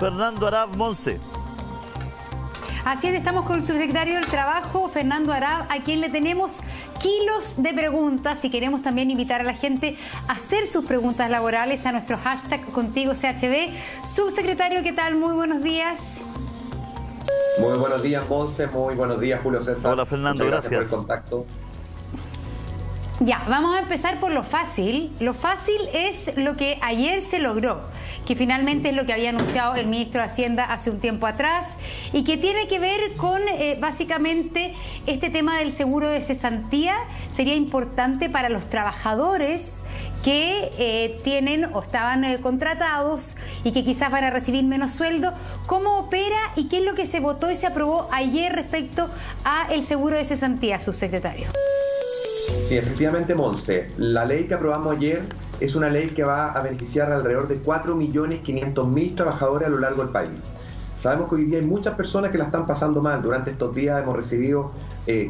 Fernando Arab, Monse. Así es, estamos con el subsecretario del Trabajo, Fernando Arab, a quien le tenemos kilos de preguntas y queremos también invitar a la gente a hacer sus preguntas laborales a nuestro hashtag ContigoCHB. Subsecretario, ¿qué tal? Muy buenos días. Muy buenos días, Monse. Muy buenos días, Julio César. Hola, Fernando, gracias por el contacto. Ya, vamos a empezar por lo fácil. Lo fácil es lo que ayer se logró, que finalmente es lo que había anunciado el ministro de Hacienda hace un tiempo atrás y que tiene que ver con básicamente este tema del seguro de cesantía. Sería importante para los trabajadores que tienen o estaban contratados y que quizás van a recibir menos sueldo. ¿Cómo opera y qué es lo que se votó y se aprobó ayer respecto a el seguro de cesantía, subsecretario? Sí, efectivamente, Monse. La ley que aprobamos ayer es una ley que va a beneficiar a alrededor de 4.500.000 trabajadores a lo largo del país. Sabemos que hoy día hay muchas personas que la están pasando mal. Durante estos días hemos recibido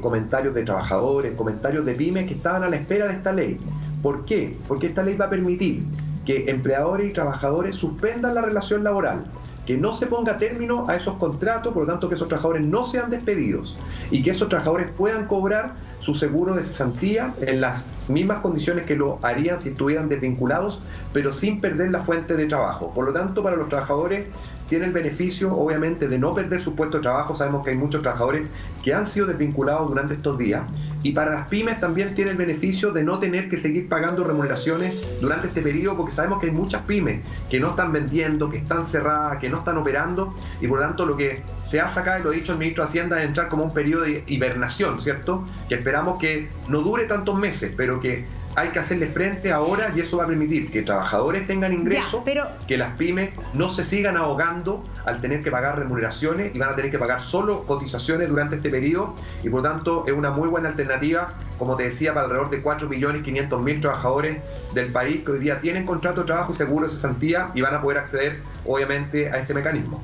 comentarios de trabajadores, comentarios de pymes que estaban a la espera de esta ley. ¿Por qué? Porque esta ley va a permitir que empleadores y trabajadores suspendan la relación laboral, que no se ponga término a esos contratos, por lo tanto que esos trabajadores no sean despedidos y que esos trabajadores puedan cobrar su seguro de cesantía en las mismas condiciones que lo harían si estuvieran desvinculados, pero sin perder la fuente de trabajo. Por lo tanto, para los trabajadores tiene el beneficio, obviamente, de no perder su puesto de trabajo. Sabemos que hay muchos trabajadores que han sido desvinculados durante estos días. Y para las pymes también tiene el beneficio de no tener que seguir pagando remuneraciones durante este periodo, porque sabemos que hay muchas pymes que no están vendiendo, que están cerradas, que no están operando, y por lo tanto lo que se hace acá, y lo ha dicho el ministro de Hacienda, es entrar como un periodo de hibernación, ¿cierto? Que esperamos que no dure tantos meses, pero que hay que hacerle frente ahora, y eso va a permitir que trabajadores tengan ingresos, que las pymes no se sigan ahogando al tener que pagar remuneraciones y van a tener que pagar solo cotizaciones durante este periodo, y por lo tanto es una muy buena alternativa, como te decía, para alrededor de 4.500.000 trabajadores del país que hoy día tienen contrato de trabajo y seguro de cesantía y van a poder acceder obviamente a este mecanismo.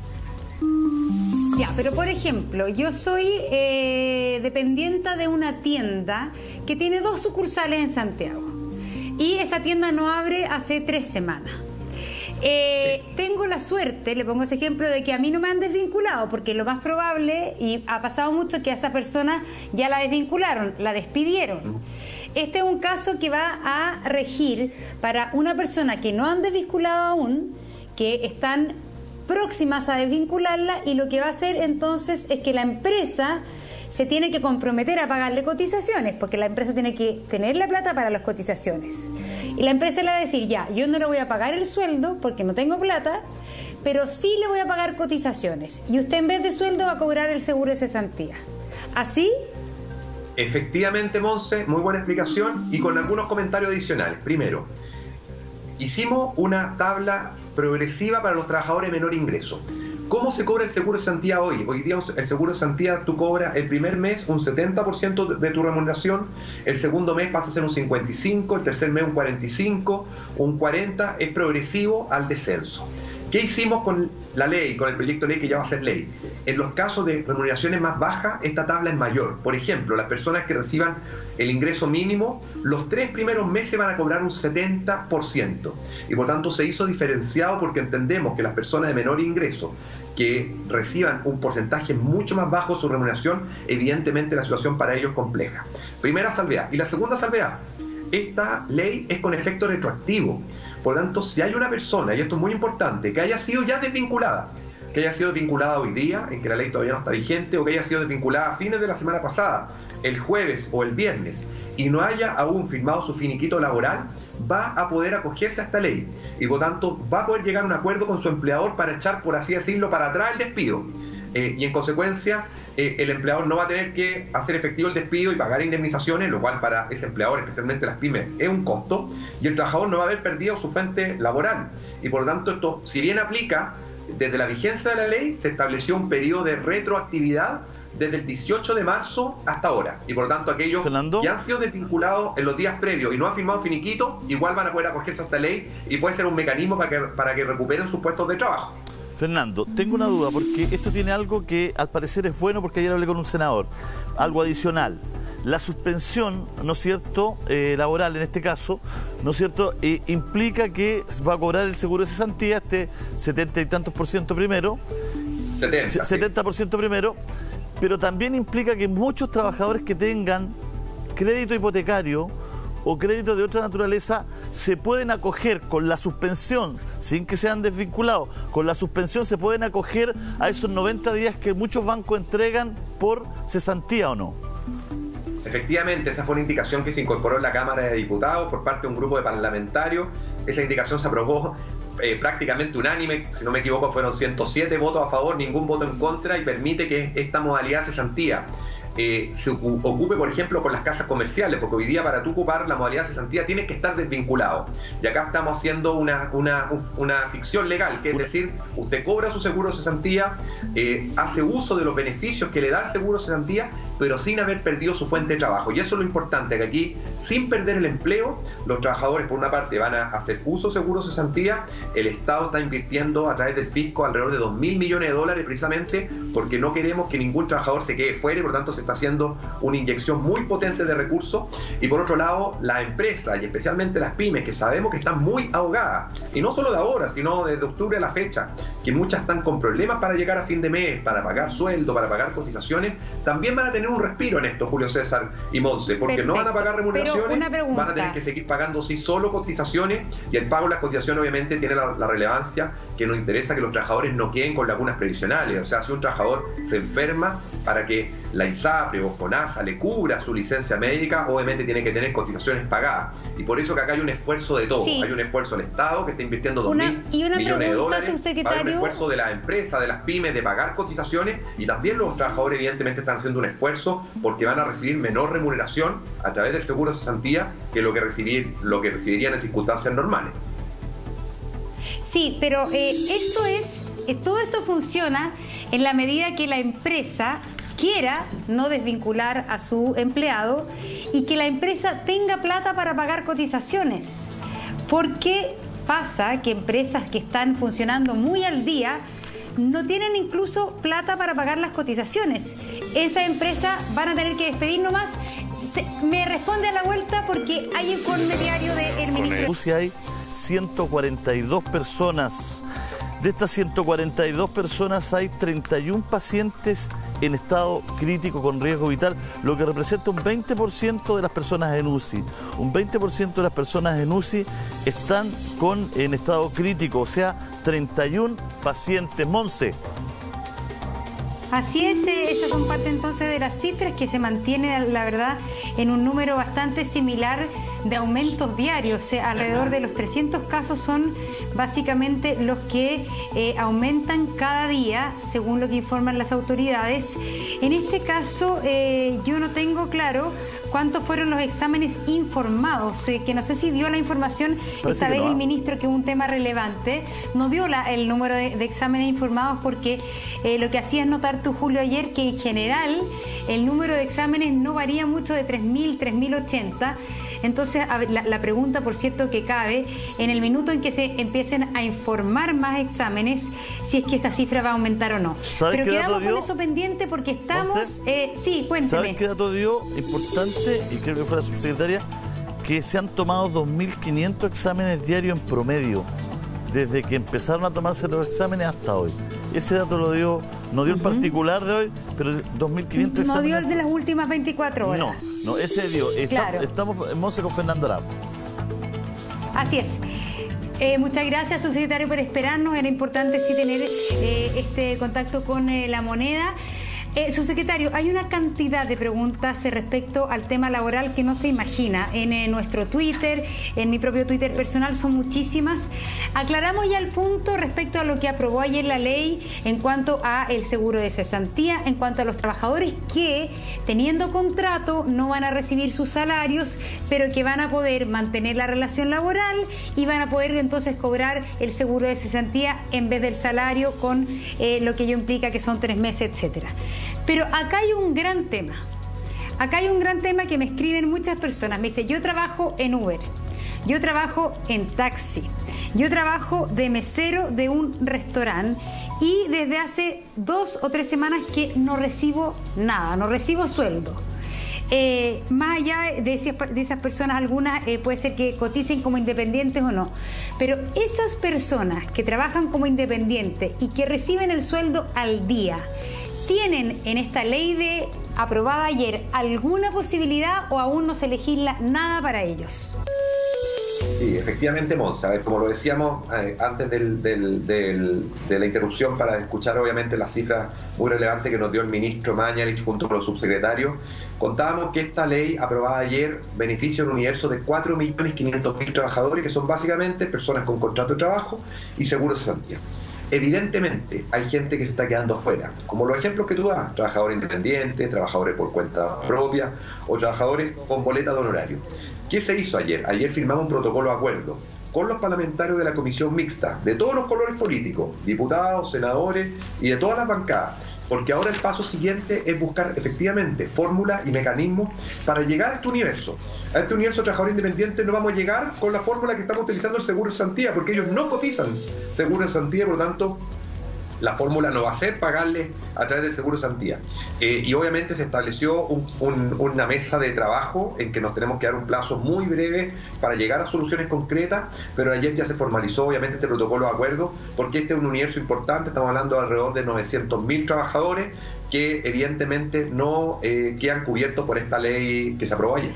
Ya, pero por ejemplo, yo soy dependienta de una tienda que tiene 2 sucursales en Santiago y esa tienda no abre hace 3 semanas. Tengo la suerte, le pongo ese ejemplo, de que a mí no me han desvinculado, porque lo más probable, y ha pasado mucho, que a esa persona ya la desvincularon, la despidieron. Este es un caso que va a regir para una persona que no han desvinculado aún, que están próximas a desvincularla, y lo que va a hacer entonces es que la empresa se tiene que comprometer a pagarle cotizaciones, porque la empresa tiene que tener la plata para las cotizaciones. Y la empresa le va a decir, ya, yo no le voy a pagar el sueldo porque no tengo plata, pero sí le voy a pagar cotizaciones. Y usted en vez de sueldo va a cobrar el seguro de cesantía. ¿Así? Efectivamente, Monse, muy buena explicación y con algunos comentarios adicionales. Primero, hicimos una tabla progresiva para los trabajadores de menor ingreso. ¿Cómo se cobra el seguro de cesantía hoy? Hoy día el seguro de cesantía tú cobras el primer mes un 70% de tu remuneración, el segundo mes pasa a ser un 55%, el tercer mes un 45%, un 40%, es progresivo al descenso. ¿Qué hicimos con la ley, con el proyecto de ley que ya va a ser ley? En los casos de remuneraciones más bajas, esta tabla es mayor. Por ejemplo, las personas que reciban el ingreso mínimo, los 3 primeros meses van a cobrar un 70%. Y por tanto se hizo diferenciado porque entendemos que las personas de menor ingreso que reciban un porcentaje mucho más bajo de su remuneración, evidentemente la situación para ellos es compleja. Primera salvedad. Y la segunda salvedad, esta ley es con efecto retroactivo. Por lo tanto, si hay una persona, y esto es muy importante, que haya sido ya desvinculada, que haya sido desvinculada hoy día, en que la ley todavía no está vigente, o que haya sido desvinculada a fines de la semana pasada, el jueves o el viernes, y no haya aún firmado su finiquito laboral, va a poder acogerse a esta ley. Y por tanto, va a poder llegar a un acuerdo con su empleador para echar, por así decirlo, para atrás el despido. Y en consecuencia, el empleador no va a tener que hacer efectivo el despido y pagar indemnizaciones, lo cual para ese empleador, especialmente las pymes, es un costo, y el trabajador no va a haber perdido su fuente laboral. Y por lo tanto, esto, si bien aplica, desde la vigencia de la ley, se estableció un periodo de retroactividad desde el 18 de marzo hasta ahora. Y por lo tanto, aquellos que han sido desvinculados en los días previos y no han firmado finiquito, igual van a poder acogerse a esta ley y puede ser un mecanismo para que recuperen sus puestos de trabajo. Fernando, tengo una duda, porque esto tiene algo que al parecer es bueno, porque ayer hablé con un senador, algo adicional. La suspensión, ¿no es cierto?, laboral en este caso, ¿no es cierto?, implica que va a cobrar el seguro de cesantía, 70 y tantos % primero, 70% primero, pero también implica que muchos trabajadores que tengan crédito hipotecario o crédito de otra naturaleza se pueden acoger con la suspensión, sin que sean desvinculados, con la suspensión se pueden acoger a esos 90 días que muchos bancos entregan por cesantía, ¿o no? Efectivamente, esa fue una indicación que se incorporó en la Cámara de Diputados por parte de un grupo de parlamentarios. Esa indicación se aprobó prácticamente unánime, si no me equivoco fueron 107 votos a favor, ningún voto en contra, y permite que esta modalidad de cesantía se ocupe, por ejemplo, con las casas comerciales, porque hoy día para tú ocupar la modalidad de cesantía tienes que estar desvinculado. Y acá estamos haciendo una ficción legal, que es decir, usted cobra su seguro de cesantía, hace uso de los beneficios que le da el seguro de cesantía, pero sin haber perdido su fuente de trabajo. Y eso es lo importante, que aquí, sin perder el empleo, los trabajadores, por una parte, van a hacer uso de seguro de cesantía. El Estado está invirtiendo a través del fisco alrededor de $2.000 millones precisamente porque no queremos que ningún trabajador se quede fuera, y por tanto se está haciendo una inyección muy potente de recursos. Y por otro lado, las empresas y especialmente las pymes, que sabemos que están muy ahogadas, y no solo de ahora, sino desde octubre a la fecha, que muchas están con problemas para llegar a fin de mes, para pagar sueldo, para pagar cotizaciones, también van a tener un respiro en esto, Julio César y Monse, porque perfecto, no van a pagar remuneraciones, van a tener que seguir pagando sí solo cotizaciones, y el pago de las cotizaciones obviamente tiene la relevancia que nos interesa, que los trabajadores no queden con lagunas previsionales. O sea, si un trabajador se enferma, para que la ISAPRE o FONASA le cubra su licencia médica, obviamente tiene que tener cotizaciones pagadas. Y por eso que acá hay un esfuerzo de todo. Sí. Hay un esfuerzo del Estado que está invirtiendo $2.000 millones de dólares. Hay un esfuerzo de las empresas, de las pymes, de pagar cotizaciones, y también los trabajadores evidentemente están haciendo un esfuerzo porque van a recibir menor remuneración a través del seguro de cesantía que lo que recibirían en circunstancias normales. Sí, pero eso es, todo esto funciona en la medida que la empresa quiera no desvincular a su empleado y que la empresa tenga plata para pagar cotizaciones. Porque pasa que empresas que están funcionando muy al día no tienen incluso plata para pagar las cotizaciones. Esa empresa van a tener que despedir nomás. Me responde a la vuelta porque hay informe diario del ministro. Si hay 142 personas. De estas 142 personas hay 31 pacientes en estado crítico con riesgo vital, lo que representa un 20% de las personas en UCI. Un 20% de las personas en UCI están en estado crítico, o sea, 31 pacientes. Monse. Así es, esas son parte entonces de las cifras, que se mantiene, la verdad, en un número bastante similar de aumentos diarios. Alrededor de los 300 casos son básicamente los que aumentan cada día, según lo que informan las autoridades. En este caso, yo no tengo claro cuántos fueron los exámenes informados, que no sé si dio la información. Parece esta vez no. El ministro, que es un tema relevante, no dio el número de exámenes informados, porque lo que hacías notar tú, Julio, ayer, que en general el número de exámenes no varía mucho, de 3.000, 3.080. Entonces, la pregunta, por cierto, que cabe, en el minuto en que se empiecen a informar más exámenes, si es que esta cifra va a aumentar o no. Pero quedamos con eso pendiente porque estamos... sí, cuénteme. ¿Sabes qué dato dio importante? Y creo que fue la subsecretaria, que se han tomado 2.500 exámenes diarios en promedio, desde que empezaron a tomarse los exámenes hasta hoy. Ese dato lo dio, no dio el particular de hoy, pero 2.500 exámenes. No dio el de las últimas 24 horas. No, ese dio. Claro. Estamos en Monse con Fernando Arap. Así es. Muchas gracias, subsecretario, por esperarnos. Era importante sí tener este contacto con La Moneda. Subsecretario, hay una cantidad de preguntas respecto al tema laboral que no se imagina. En nuestro Twitter, en mi propio Twitter personal, son muchísimas. Aclaramos ya el punto respecto a lo que aprobó ayer la ley en cuanto a el seguro de cesantía, en cuanto a los trabajadores que, teniendo contrato, no van a recibir sus salarios, pero que van a poder mantener la relación laboral y van a poder entonces cobrar el seguro de cesantía en vez del salario, con lo que ello implica, que son 3 meses, etcétera. Pero acá hay un gran tema. Acá hay un gran tema que me escriben muchas personas. Me dicen, yo trabajo en Uber, yo trabajo en taxi, Yo trabajo de mesero de un restaurante y desde hace 2 o 3 semanas que no recibo nada, no recibo sueldo. Más allá de esas personas, algunas puede ser que coticen como independientes o no, pero esas personas que trabajan como independientes y que reciben el sueldo al día, ¿tienen en esta ley aprobada ayer alguna posibilidad o aún no se legisla nada para ellos? Sí, efectivamente, Monza. Como lo decíamos antes de la interrupción, para escuchar obviamente las cifras muy relevantes que nos dio el ministro Mañalich junto con los subsecretarios, contábamos que esta ley aprobada ayer beneficia un universo de 4.500.000 trabajadores, que son básicamente personas con contrato de trabajo y seguro de cesantía. Evidentemente hay gente que se está quedando afuera, como los ejemplos que tú das: trabajadores independientes, trabajadores por cuenta propia o trabajadores con boleta de honorario. ¿Qué se hizo ayer? Ayer firmamos un protocolo de acuerdo con los parlamentarios de la comisión mixta, de todos los colores políticos, diputados, senadores y de todas las bancadas, porque ahora el paso siguiente es buscar efectivamente fórmulas y mecanismos para llegar a este universo. A este universo de trabajadores independientes no vamos a llegar con la fórmula que estamos utilizando el seguro de cesantía, porque ellos no cotizan seguro de cesantía, por lo tanto la fórmula no va a ser pagarles a través del seguro de cesantía. Y obviamente se estableció una mesa de trabajo en que nos tenemos que dar un plazo muy breve para llegar a soluciones concretas, pero ayer ya se formalizó obviamente este protocolo de acuerdo, porque este es un universo importante. Estamos hablando de alrededor de 900.000 trabajadores que evidentemente no quedan cubiertos por esta ley que se aprobó ayer.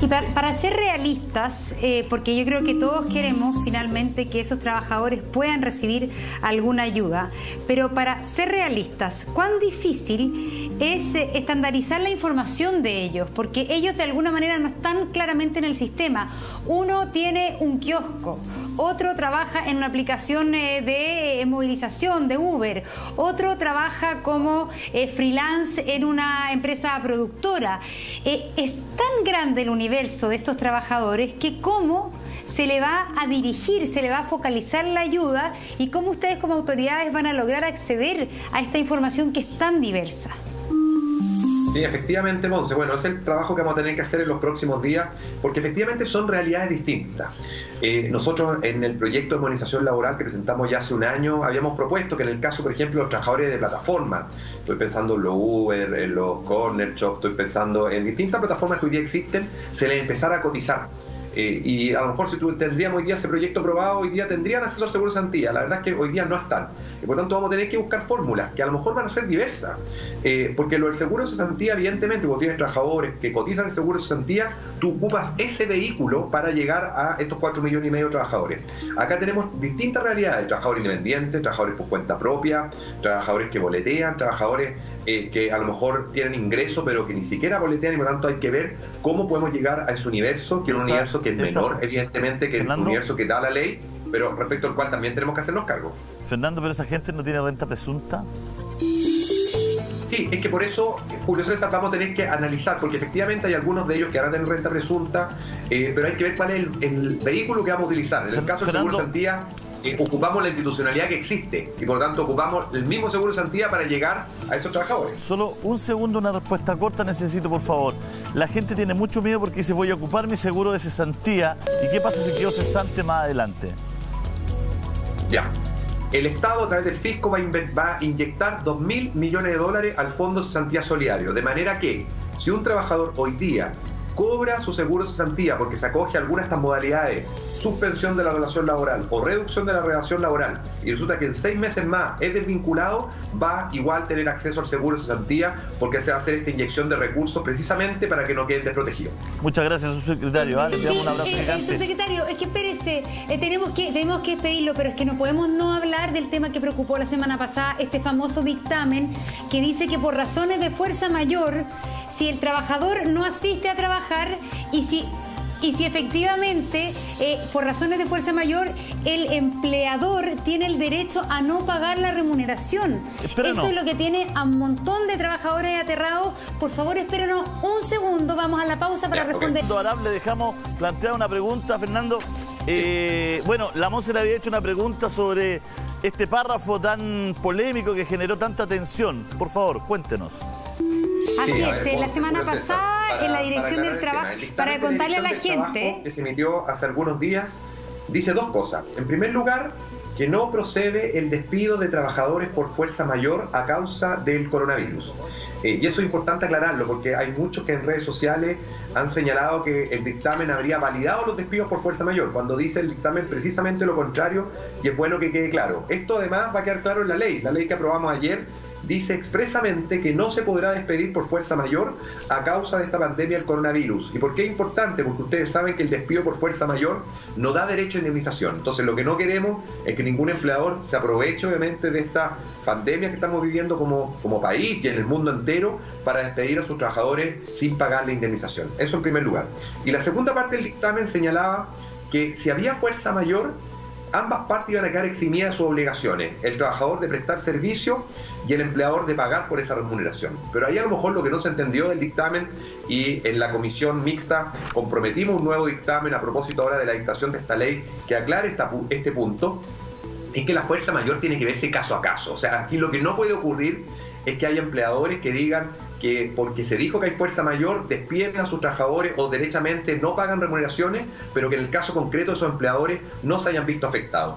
Y para ser realistas, porque yo creo que todos queremos finalmente que esos trabajadores puedan recibir alguna ayuda, pero para ser realistas, ¿cuán difícil es estandarizar la información de ellos? Porque ellos de alguna manera no están claramente en el sistema. Uno tiene un kiosco, otro trabaja en una aplicación de movilización de Uber, otro trabaja como freelance en una empresa productora. Es tan grande el universo de estos trabajadores que cómo se le va a dirigir, se le va a focalizar la ayuda y cómo ustedes como autoridades van a lograr acceder a esta información que es tan diversa. Sí, efectivamente, Monse. Bueno, es el trabajo que vamos a tener que hacer en los próximos días, porque efectivamente son realidades distintas. Nosotros en el proyecto de modernización laboral que presentamos ya hace un año, habíamos propuesto que en el caso, por ejemplo, de los trabajadores de plataforma, estoy pensando en los Uber, en los Corner Shop, estoy pensando en distintas plataformas que hoy día existen, se les empezara a cotizar. Y a lo mejor si tendríamos hoy día ese proyecto aprobado, hoy día tendrían acceso al seguro de cesantía. La verdad es que hoy día no están. Y por tanto vamos a tener que buscar fórmulas que a lo mejor van a ser diversas. Porque lo del seguro de cesantía, evidentemente, cuando tienes trabajadores que cotizan el seguro de cesantía, tú ocupas ese vehículo para llegar a estos 4,5 millones de trabajadores. Acá tenemos distintas realidades: trabajadores independientes, trabajadores por cuenta propia, trabajadores que boletean, trabajadores que a lo mejor tienen ingresos pero que ni siquiera boletean, y por tanto hay que ver cómo podemos llegar a ese universo, que es un universo que es menor, evidentemente, que Fernando, el universo que da la ley, pero respecto al cual también tenemos que hacernos cargo. Fernando, ¿pero esa gente no tiene renta presunta? Sí, es que por eso, Julio César, vamos a tener que analizar, porque efectivamente hay algunos de ellos que harán en renta presunta, pero hay que ver cuál es el vehículo que vamos a utilizar. En el caso del seguro de cesantía, ocupamos la institucionalidad que existe y por lo tanto ocupamos el mismo seguro de cesantía para llegar a esos trabajadores. Solo un segundo, una respuesta corta necesito, por favor. La gente tiene mucho miedo porque dice: voy a ocupar mi seguro de cesantía, ¿y qué pasa si quedo cesante más adelante? Ya. El Estado a través del fisco va a inyectar $2.000 millones al Fondo de Cesantía Solidario, de manera que si un trabajador hoy día cobra su seguro de cesantía porque se acoge a alguna de estas modalidades, suspensión de la relación laboral o reducción de la relación laboral, y resulta que en 6 meses más es desvinculado, va igual a tener acceso al seguro de cesantía, porque se va a hacer esta inyección de recursos precisamente para que no queden desprotegidos. Muchas gracias, subsecretario. Le damos un abrazo gigante. Subsecretario, es que espérese, tenemos que despedirlo, pero es que no podemos no hablar del tema que preocupó la semana pasada, este famoso dictamen que dice que por razones de fuerza mayor, si el trabajador no asiste a trabajar y si efectivamente, por razones de fuerza mayor, el empleador tiene el derecho a no pagar la remuneración. Eso es lo que tiene a un montón de trabajadores aterrados. Por favor, espérenos un segundo, vamos a la pausa para responder. Le dejamos plantear una pregunta, Fernando. Bueno, la Monse le había hecho una pregunta sobre este párrafo tan polémico que generó tanta tensión. Por favor, cuéntenos. Así es, la semana pasada en la Dirección del Trabajo, para contarle a la gente... que se emitió hace algunos días, dice dos cosas. En primer lugar, que no procede el despido de trabajadores por fuerza mayor a causa del coronavirus. Y eso es importante aclararlo, porque hay muchos que en redes sociales han señalado que el dictamen habría validado los despidos por fuerza mayor, cuando dice el dictamen precisamente lo contrario, y es bueno que quede claro. Esto además va a quedar claro en la ley que aprobamos ayer, dice expresamente que no se podrá despedir por fuerza mayor a causa de esta pandemia del coronavirus. ¿Y por qué es importante? Porque ustedes saben que el despido por fuerza mayor no da derecho a indemnización. Entonces lo que no queremos es que ningún empleador se aproveche obviamente de esta pandemia que estamos viviendo como país y en el mundo entero para despedir a sus trabajadores sin pagar la indemnización. Eso en primer lugar. Y la segunda parte del dictamen señalaba que si había fuerza mayor, ambas partes iban a quedar eximidas de sus obligaciones, el trabajador de prestar servicio y el empleador de pagar por esa remuneración. Pero ahí a lo mejor lo que no se entendió del dictamen, y en la comisión mixta comprometimos un nuevo dictamen a propósito ahora de la dictación de esta ley que aclare este punto, es que la fuerza mayor tiene que verse caso a caso. O sea, aquí lo que no puede ocurrir es que haya empleadores que digan que porque se dijo que hay fuerza mayor despiden a sus trabajadores o derechamente no pagan remuneraciones, pero que en el caso concreto esos empleadores no se hayan visto afectados,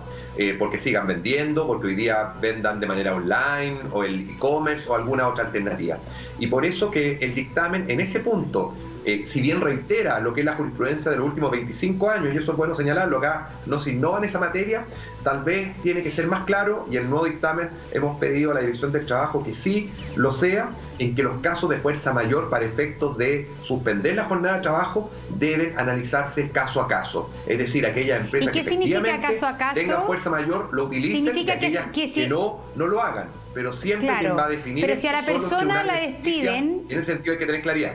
porque sigan vendiendo, porque hoy día vendan de manera online o el e-commerce o alguna otra alternativa. Y por eso que el dictamen en ese punto, si bien reitera lo que es la jurisprudencia de los últimos 25 años, y eso es bueno señalarlo, acá no se innova en esa materia, tal vez tiene que ser más claro, y en el nuevo dictamen hemos pedido a la Dirección del Trabajo que sí lo sea, en que los casos de fuerza mayor para efectos de suspender la jornada de trabajo deben analizarse caso a caso. Es decir, aquellas empresas que efectivamente caso a caso? tengan fuerza mayor lo utilicen, y aquellas que no lo hagan. Pero siempre quien va a definir... Pero si a la persona la despiden... En ese sentido hay que tener claridad.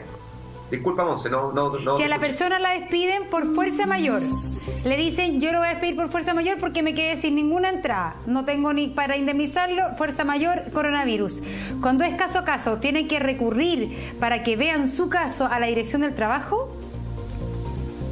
Disculpa, Monse, no si a la persona la despiden por fuerza mayor, le dicen, yo lo voy a despedir por fuerza mayor porque me quedé sin ninguna entrada, no tengo ni para indemnizarlo, fuerza mayor, coronavirus. Cuando es caso a caso, ¿tienen que recurrir para que vean su caso a la Dirección del Trabajo?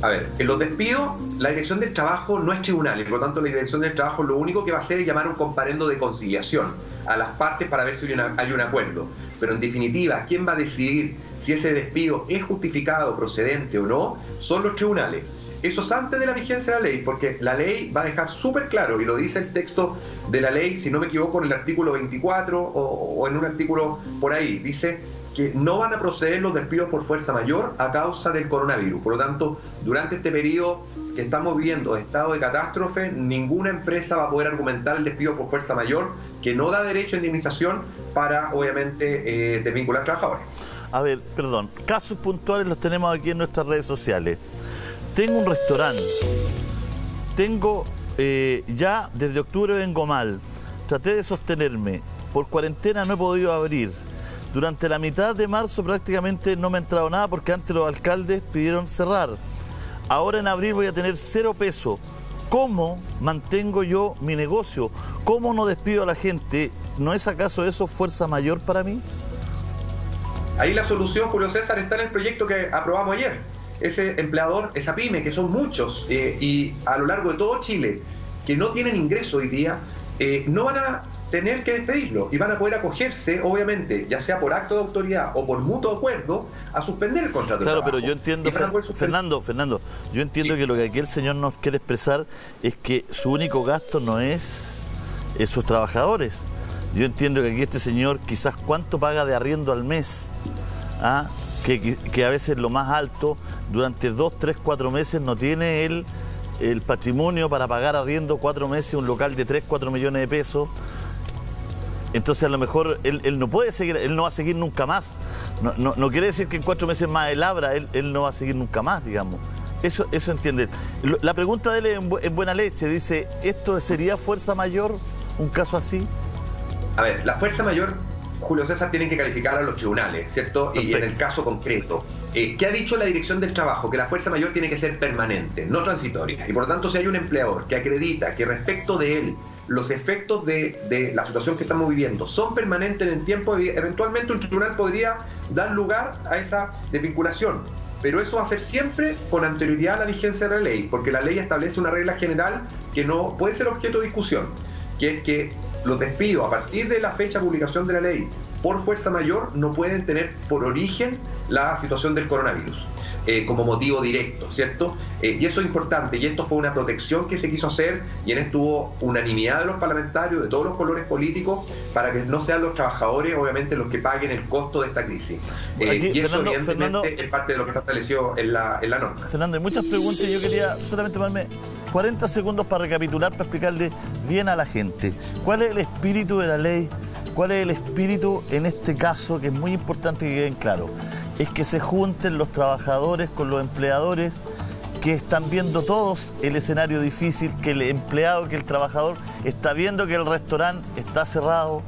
A ver, en los despidos, la Dirección del Trabajo no es tribunal, y por lo tanto la Dirección del Trabajo lo único que va a hacer es llamar un comparendo de conciliación a las partes para ver si hay un acuerdo. Pero en definitiva, ¿quién va a decidir si ese despido es justificado, procedente o no? Son los tribunales. Eso es antes de la vigencia de la ley, porque la ley va a dejar súper claro, y lo dice el texto de la ley, si no me equivoco, en el artículo 24 o en un artículo por ahí, dice que no van a proceder los despidos por fuerza mayor a causa del coronavirus. Por lo tanto, durante este periodo que estamos viviendo de estado de catástrofe, ninguna empresa va a poder argumentar el despido por fuerza mayor, que no da derecho a indemnización para, obviamente, desvincular trabajadores. A ver, perdón, casos puntuales los tenemos aquí en nuestras redes sociales. Tengo un restaurante, tengo ya desde octubre vengo mal, traté de sostenerme, por cuarentena no he podido abrir. Durante la mitad de marzo prácticamente no me ha entrado nada porque antes los alcaldes pidieron cerrar. Ahora en abril voy a tener 0 pesos. ¿Cómo mantengo yo mi negocio? ¿Cómo no despido a la gente? ¿No es acaso eso fuerza mayor para mí? Ahí la solución, Julio César, está en el proyecto que aprobamos ayer. Ese empleador, esa pyme, que son muchos, y a lo largo de todo Chile, que no tienen ingreso hoy día, no van a tener que despedirlo y van a poder acogerse, obviamente, ya sea por acto de autoridad o por mutuo acuerdo, a suspender el contrato de trabajo. Claro, pero yo entiendo, Fernando, yo entiendo que lo que aquí el señor nos quiere expresar es que su único gasto no es sus trabajadores. Yo entiendo que aquí este señor quizás cuánto paga de arriendo al mes, que a veces lo más alto, durante 2, 3, 4 meses no tiene el patrimonio para pagar arriendo 4 meses un local de 3, 4 millones de pesos. Entonces a lo mejor él no puede seguir, él no va a seguir nunca más. No quiere decir que en 4 meses más él abra, él no va a seguir nunca más, digamos. Eso entiende. La pregunta de él es en buena leche, dice, ¿esto sería fuerza mayor, un caso así? A ver, la fuerza mayor, Julio César, tienen que calificar a los tribunales, ¿cierto? Perfecto. Y en el caso concreto, ¿qué ha dicho la Dirección del Trabajo? Que la fuerza mayor tiene que ser permanente, no transitoria. Y por lo tanto, si hay un empleador que acredita que respecto de él los efectos de la situación que estamos viviendo son permanentes en el tiempo, eventualmente un tribunal podría dar lugar a esa desvinculación. Pero eso va a ser siempre con anterioridad a la vigencia de la ley, porque la ley establece una regla general que no puede ser objeto de discusión, que es que los despidos a partir de la fecha de publicación de la ley por fuerza mayor no pueden tener por origen la situación del coronavirus como motivo directo, ¿cierto? Y eso es importante, y esto fue una protección que se quiso hacer, y en esto hubo unanimidad de los parlamentarios de todos los colores políticos para que no sean los trabajadores, obviamente, los que paguen el costo de esta crisis. Y eso, evidentemente, es parte de lo que está establecido en la norma. Fernando, hay muchas preguntas y yo quería solamente tomarme 40 segundos para recapitular, para explicarle bien a la gente cuál es el espíritu de la ley, cuál es el espíritu en este caso, que es muy importante que queden claros. Es que se junten los trabajadores con los empleadores, que están viendo todos el escenario difícil, que el empleado, que el trabajador está viendo que el restaurante está cerrado,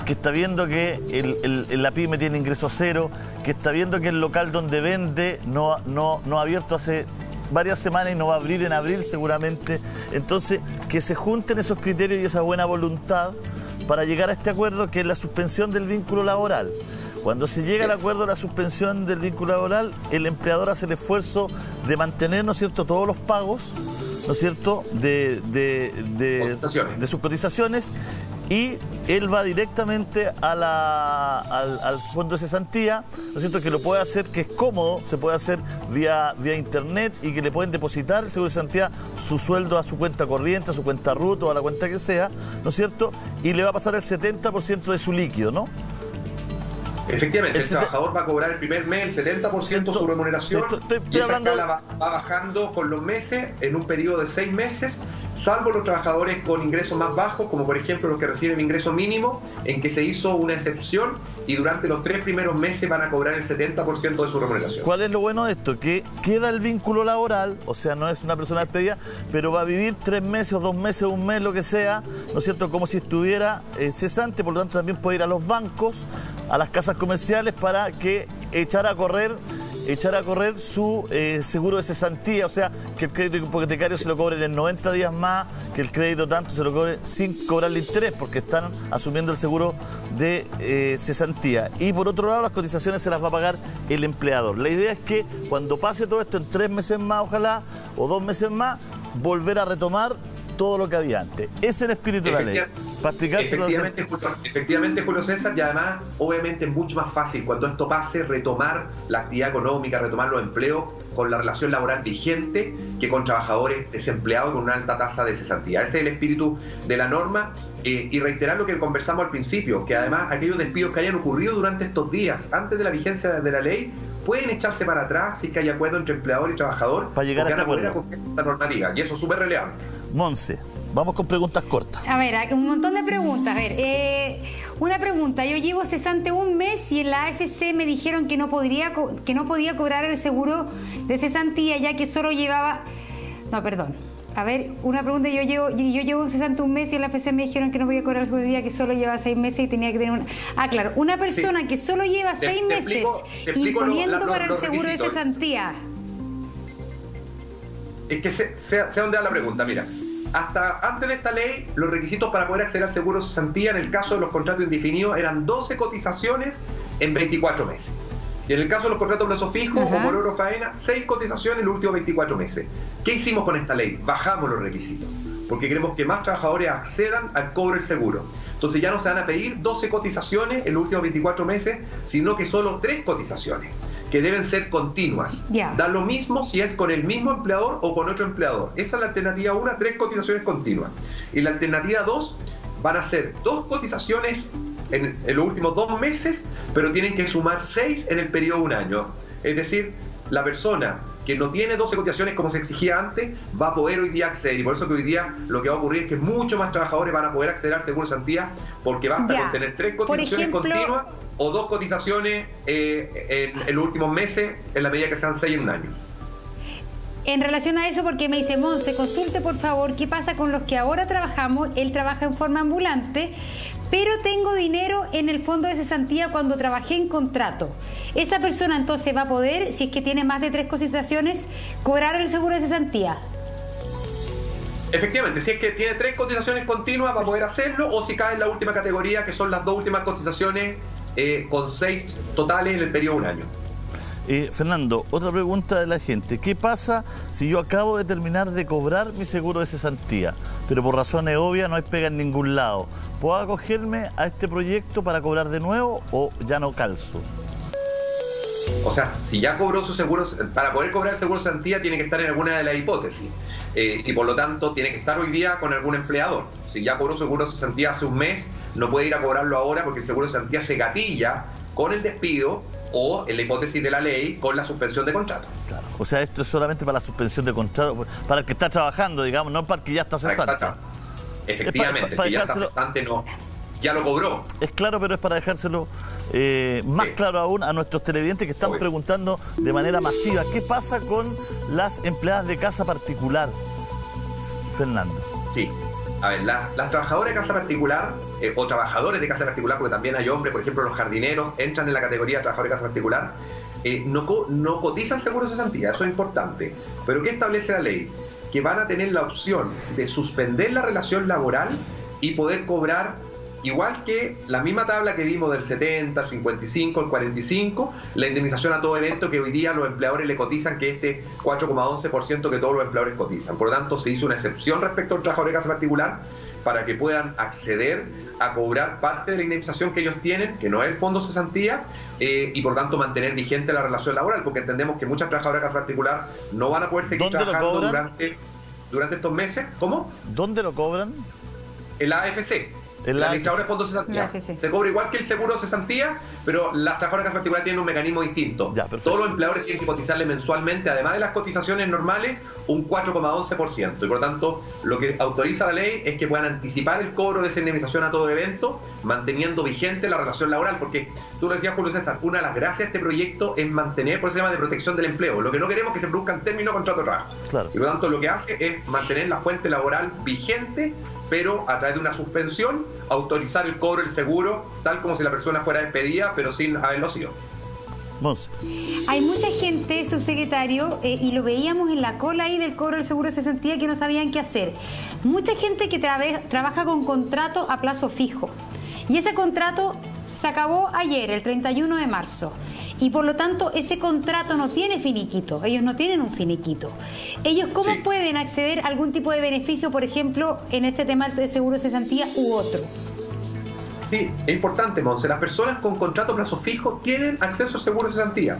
que está viendo que la pyme tiene ingreso cero, que está viendo que el local donde vende no ha abierto hace varias semanas y no va a abrir en abril seguramente. Entonces, que se junten esos criterios y esa buena voluntad para llegar a este acuerdo, que es la suspensión del vínculo laboral. Cuando se llega al acuerdo de la suspensión del vínculo laboral, el empleador hace el esfuerzo de mantener, ¿no es cierto?, todos los pagos, ¿no es cierto?, de sus cotizaciones, y él va directamente al fondo de cesantía, ¿no es cierto?, que lo puede hacer, que es cómodo, se puede hacer vía internet, y que le pueden depositar el seguro de cesantía su sueldo a su cuenta corriente, a su cuenta RUT o a la cuenta que sea, ¿no es cierto?, y le va a pasar el 70% de su líquido, ¿no? Efectivamente, el trabajador va a cobrar el primer mes el 70% de su remuneración, y esa escala va bajando con los meses en un periodo de 6 meses, salvo los trabajadores con ingresos más bajos, como por ejemplo los que reciben ingreso mínimo, en que se hizo una excepción, y durante los 3 primeros meses van a cobrar el 70% de su remuneración. ¿Cuál es lo bueno de esto? Que queda el vínculo laboral, o sea, no es una persona despedida, pero va a vivir 3 meses o 2 meses, un mes, lo que sea, ¿no es cierto?, como si estuviera cesante. Por lo tanto, también puede ir a los bancos, a las casas comerciales, para que echar a correr su seguro de cesantía, o sea, que el crédito hipotecario se lo cobren en 90 días más, que el crédito tanto se lo cobre sin cobrarle interés, porque están asumiendo el seguro de cesantía. Y por otro lado, las cotizaciones se las va a pagar el empleador. La idea es que cuando pase todo esto en 3 meses más, ojalá, o 2 meses más, volver a retomar todo lo que había antes. Ese es el espíritu de la ley. Para Efectivamente, Julio César, y además, obviamente, es mucho más fácil cuando esto pase retomar la actividad económica, retomar los empleos con la relación laboral vigente, que con trabajadores desempleados con una alta tasa de cesantía. Ese es el espíritu de la norma. Y reiterar lo que conversamos al principio, que además aquellos despidos que hayan ocurrido durante estos días, antes de la vigencia de la ley, pueden echarse para atrás si es que hay acuerdo entre empleador y trabajador, para llegar a este acuerdo. Esta normativa, y eso es súper relevante. Monse, vamos con preguntas cortas. A ver, hay un montón de preguntas. A ver, una pregunta. Yo llevo cesante 1 mes y en la AFC me dijeron que no podía cobrar el seguro de cesantía, ya que solo llevaba... No, perdón. A ver, una pregunta. Yo llevo cesante 1 mes y en la AFC me dijeron que no podía cobrar el seguro de día, que solo lleva 6 meses y tenía que tener una... Ah, claro. Una persona que solo lleva 6 meses imponiendo para el seguro de cesantía. Es que sé dónde va la pregunta, mira. Hasta antes de esta ley, los requisitos para poder acceder al seguro de cesantía en el caso de los contratos indefinidos eran 12 cotizaciones en 24 meses. Y en el caso de los contratos a plazo fijo o por hora faena, 6 cotizaciones en los últimos 24 meses. ¿Qué hicimos con esta ley? Bajamos los requisitos, porque queremos que más trabajadores accedan al cobro del seguro. Entonces ya no se van a pedir 12 cotizaciones en los últimos 24 meses, sino que solo 3 cotizaciones, que deben ser continuas. Da lo mismo si es con el mismo empleador o con otro empleador. Esa es la alternativa 1, 3 cotizaciones continuas. Y la alternativa 2 van a ser 2 cotizaciones en los últimos 2 meses, pero tienen que sumar 6 en el periodo de 1 año. Es decir, la persona que no tiene 12 cotizaciones como se exigía antes, va a poder hoy día acceder. Y por eso que hoy día lo que va a ocurrir es que muchos más trabajadores van a poder acceder al seguro de cesantía, porque basta con tener 3 cotizaciones continuas o 2 cotizaciones en los últimos meses, en la medida que sean 6 en 1 año. En relación a eso, porque me dice Monse, consulte por favor qué pasa con los que ahora trabajamos. Él trabaja en forma ambulante, pero tengo dinero en el fondo de cesantía cuando trabajé en contrato. Esa persona entonces va a poder, si es que tiene más de 3 cotizaciones, cobrar el seguro de cesantía. Efectivamente, si es que tiene 3 cotizaciones continuas va a poder hacerlo, o si cae en la última categoría, que son las 2 últimas cotizaciones con 6 totales en el periodo de 1 año. Fernando, otra pregunta de la gente. ¿Qué pasa si yo acabo de terminar de cobrar mi seguro de cesantía, pero por razones obvias no hay pega en ningún lado? ¿puedo acogerme a este proyecto para cobrar de nuevo o ya no calzo? O sea, si ya cobró su seguro, para poder cobrar el seguro de cesantía tiene que estar en alguna de las hipótesis. Y por lo tanto tiene que estar hoy día con algún empleador. Si ya cobró su seguro de cesantía hace un mes, no puede ir a cobrarlo ahora porque el seguro de cesantía se gatilla con el despido o, en la hipótesis de la ley, con la suspensión de contrato. Claro. O sea, esto es solamente para la suspensión de contrato, para el que está trabajando, digamos, no para el que ya está cesante. Efectivamente, el que ya está cesante no, ya lo cobró. Es claro, pero es para dejárselo más claro aún a nuestros televidentes que están preguntando de manera masiva, ¿qué pasa con las empleadas de casa particular, Fernando? Sí. A ver, las trabajadoras de casa particular o trabajadores de casa particular, porque también hay hombres, por ejemplo, los jardineros entran en la categoría de trabajadores de casa particular, no cotizan seguros de cesantía, eso es importante. Pero ¿qué establece la ley? Que van a tener la opción de suspender la relación laboral y poder cobrar, igual que la misma tabla que vimos del 70, el 55, el 45, la indemnización a todo evento que hoy día los empleadores le cotizan, que este 4,11% que todos los empleadores cotizan. Por lo tanto, se hizo una excepción respecto al trabajador de casa particular para que puedan acceder a cobrar parte de la indemnización que ellos tienen, que no es el fondo cesantía, y por tanto mantener vigente la relación laboral, porque entendemos que muchas trabajadoras de casa particular no van a poder seguir trabajando durante estos meses. ¿Cómo? ¿Dónde lo cobran? En la AFC. La administradora de fondos de cesantía. Se cobra igual que el seguro de cesantía, pero las trabajadoras de casa particular tienen un mecanismo distinto. Todos los empleadores tienen que cotizarle mensualmente, además de las cotizaciones normales, un 4,11%. Y por lo tanto, lo que autoriza la ley es que puedan anticipar el cobro de esa indemnización a todo evento, manteniendo vigente la relación laboral. Porque tú lo decías, Julio César, una de las gracias de este proyecto es mantener, por eso se llama de protección del empleo. Lo que no queremos es que se produzcan términos de contrato de trabajo. Claro. Y por lo tanto, lo que hace es mantener la fuente laboral vigente, pero a través de una suspensión, autorizar el cobro del seguro, tal como si la persona fuera despedida, pero sin haberlo sido. Hay mucha gente, subsecretario, y lo veíamos en la cola ahí del cobro del seguro de cesantía, que no sabían qué hacer. Mucha gente que trabaja con contrato a plazo fijo. Y ese contrato se acabó ayer, el 31 de marzo. Y por lo tanto, ese contrato no tiene finiquito. Ellos no tienen un finiquito. ¿Ellos cómo pueden acceder a algún tipo de beneficio, por ejemplo, en este tema del seguro de cesantía u otro? Sí, es importante, Monse. Las personas con contrato a plazo fijo tienen acceso al seguro de cesantía,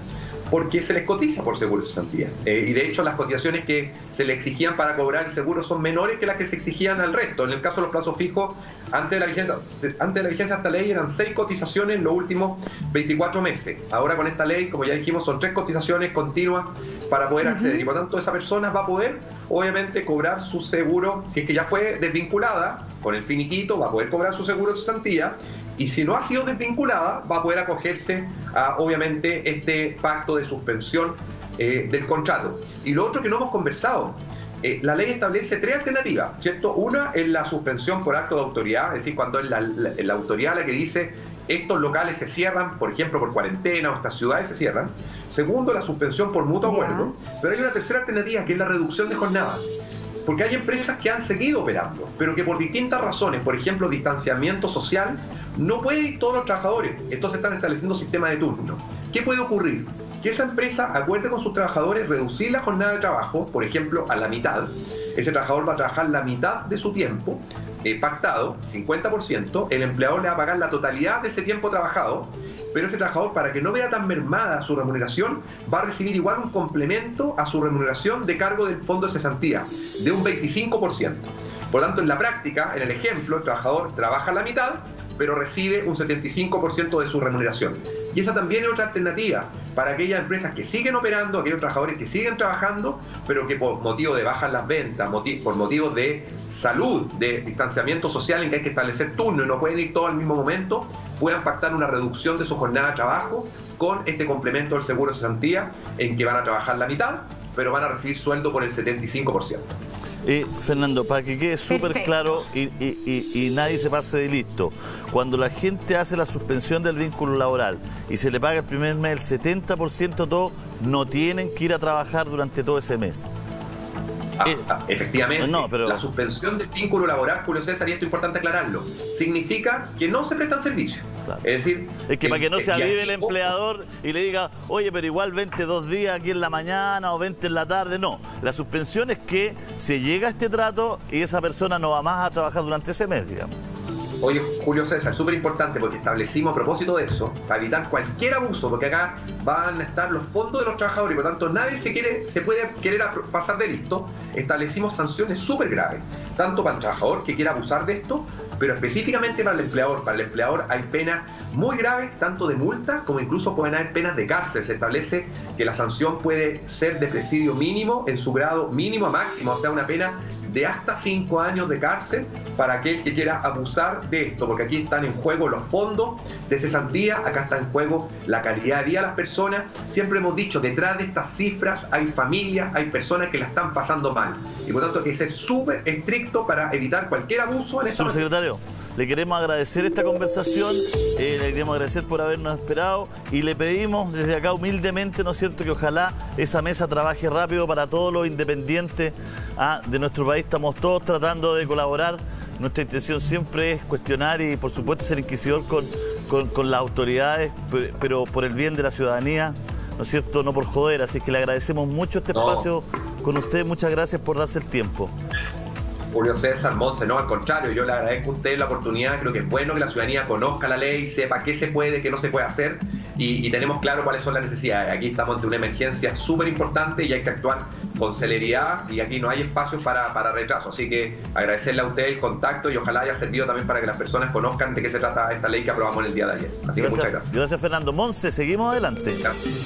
porque se les cotiza por seguro de cesantía. Y de hecho, las cotizaciones que se le exigían para cobrar el seguro son menores que las que se exigían al resto. En el caso de los plazos fijos, antes de la vigencia de esta ley eran 6 cotizaciones en los últimos 24 meses. Ahora con esta ley, como ya dijimos, son 3 cotizaciones continuas para poder acceder. Y por tanto, esa persona va a poder, obviamente, cobrar su seguro, si es que ya fue desvinculada, con el finiquito, va a poder cobrar su seguro de cesantía. Y si no ha sido desvinculada, va a poder acogerse a, obviamente, este pacto de suspensión del contrato. Y lo otro que no hemos conversado, la ley establece 3 alternativas, ¿cierto? Una es la suspensión por acto de autoridad, es decir, cuando es la autoridad la que dice estos locales se cierran, por ejemplo, por cuarentena, o estas ciudades se cierran. Segundo, la suspensión por mutuo acuerdo. Pero hay una tercera alternativa, que es la reducción de jornada. Porque hay empresas que han seguido operando, pero que por distintas razones, por ejemplo, distanciamiento social, no pueden ir todos los trabajadores. Entonces están estableciendo sistemas de turno. ¿Qué puede ocurrir? Que esa empresa acuerde con sus trabajadores reducir la jornada de trabajo, por ejemplo, a la mitad. Ese trabajador va a trabajar la mitad de su tiempo, pactado, 50%. El empleador le va a pagar la totalidad de ese tiempo trabajado, pero ese trabajador, para que no vea tan mermada su remuneración, va a recibir igual un complemento a su remuneración de cargo del fondo de cesantía, de un 25%. Por lo tanto, en la práctica, en el ejemplo, el trabajador trabaja la mitad, pero recibe un 75% de su remuneración. Y esa también es otra alternativa para aquellas empresas que siguen operando, aquellos trabajadores que siguen trabajando, pero que por motivo de bajas las ventas, por motivos de salud, de distanciamiento social en que hay que establecer turno y no pueden ir todos al mismo momento, puedan pactar una reducción de su jornada de trabajo con este complemento del seguro de cesantía, en que van a trabajar la mitad, pero van a recibir sueldo por el 75%. Fernando, para que quede súper claro y nadie se pase de listo, cuando la gente hace la suspensión del vínculo laboral y se le paga el primer mes el 70% todo, no tienen que ir a trabajar durante todo ese mes. Efectivamente, la suspensión del vínculo laboral, Julio César, y esto es importante aclararlo, significa que no se prestan servicios. Claro. Es decir, es que para que no se avive el empleador y le diga, oye, pero igual vente 2 días aquí en la mañana o vente en la tarde. No, la suspensión es que se llega a este trato y esa persona no va más a trabajar durante ese mes, digamos. Oye, Julio César, súper importante porque establecimos a propósito de eso, para evitar cualquier abuso, porque acá van a estar los fondos de los trabajadores y por lo tanto nadie se puede querer pasar de listo. Establecimos sanciones súper graves, tanto para el trabajador que quiera abusar de esto, pero específicamente para el empleador. Para el empleador hay penas muy graves, tanto de multa como incluso pueden haber penas de cárcel. Se establece que la sanción puede ser de presidio mínimo en su grado mínimo a máximo, o sea, una pena de hasta 5 años de cárcel para aquel que quiera abusar de esto, porque aquí están en juego los fondos de cesantía, acá está en juego la calidad de vida de las personas. Siempre hemos dicho, detrás de estas cifras hay familias, hay personas que la están pasando mal, y por lo tanto hay que ser súper estricto para evitar cualquier abuso en esta Subsecretario, le queremos agradecer esta conversación, le queremos agradecer por habernos esperado y le pedimos desde acá humildemente, ¿no es cierto?, que ojalá esa mesa trabaje rápido para todos los independientes de nuestro país. Estamos todos tratando de colaborar. Nuestra intención siempre es cuestionar y, por supuesto, ser inquisidor con las autoridades, pero por el bien de la ciudadanía, ¿no es cierto?, no por joder. Así que le agradecemos mucho este espacio con usted. Muchas gracias por darse el tiempo. Julio César, Monse, no, al contrario, yo le agradezco a usted la oportunidad. Creo que es bueno que la ciudadanía conozca la ley, sepa qué se puede, qué no se puede hacer, y tenemos claro cuáles son las necesidades. Aquí estamos ante una emergencia súper importante y hay que actuar con celeridad, y aquí no hay espacio para retraso. Así que agradecerle a usted el contacto y ojalá haya servido también para que las personas conozcan de qué se trata esta ley que aprobamos el día de ayer. Así que muchas gracias. Gracias, Fernando. Monse, seguimos adelante. Gracias.